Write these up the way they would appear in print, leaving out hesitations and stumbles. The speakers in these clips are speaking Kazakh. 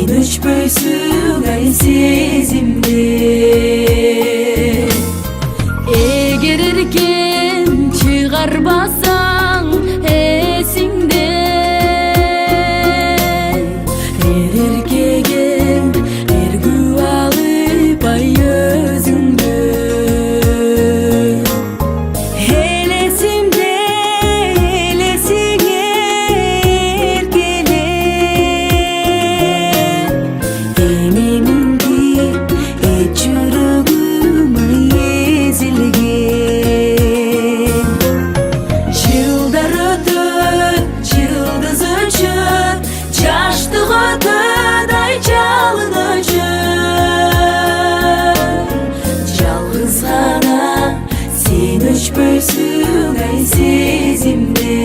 Sen öçpöysün ay sezimde. Eger erken çıgarbasan esinde, erkege ergü alıp ay özüngö. Elesimde elesine erkele, enemindi çürügüm ay ezilgen. Жылдар өтөт, жылдыз өчөт, жаштык өтөт ай жалын өчөт. Жалгыз гана сен өчпөйсүң ай сезимде.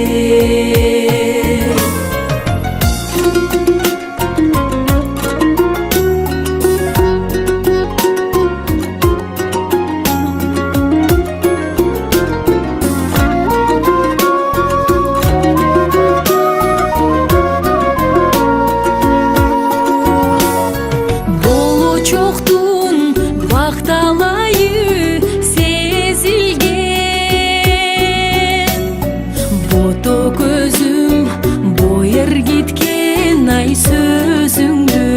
Çoktun vaktalayı sezilgen, boto gözüm boyer gitken ay sözüngdü.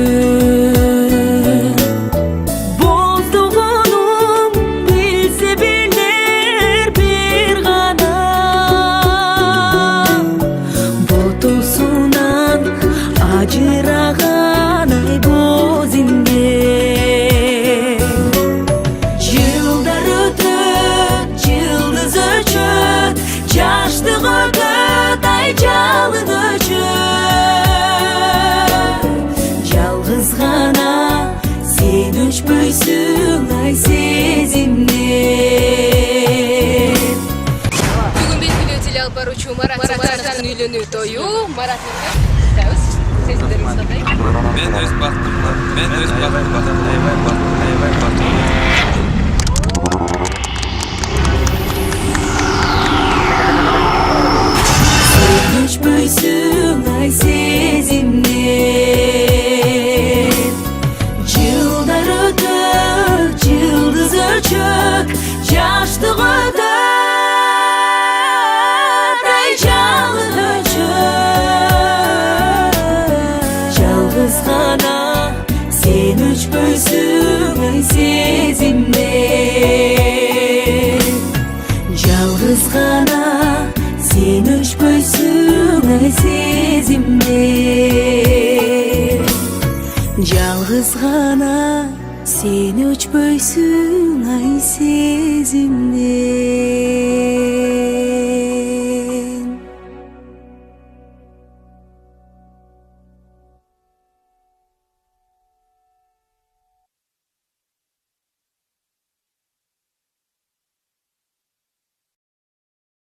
Bolduğunum bilse bilir bir gana, botosunan acıragan ay bozimge. Жылдар өтөт, жылдыз өчөт, жаштык өтөт ай жалын өчөт. Жалгыз гана сен өчпөйсүң ай сезимде. Бүгүн белгилүү теле алып баруучу Мараттын үйлөнүү тою. Марат күтөбүз. Сезимдериңиз кандай? Мен өз бактымда, Sen öçpöysүң ай сезимде. Жылдар өтөт, жылдыз өчөт, жаштык өтөт ай жалын өчөт. Жалгыз гана сен өчпөйсүң ай сезимде. Жалгыз гана сен өчпөйсүң ай сезимде. Жалгыз гана сен өчпөйсүң ай сезимде.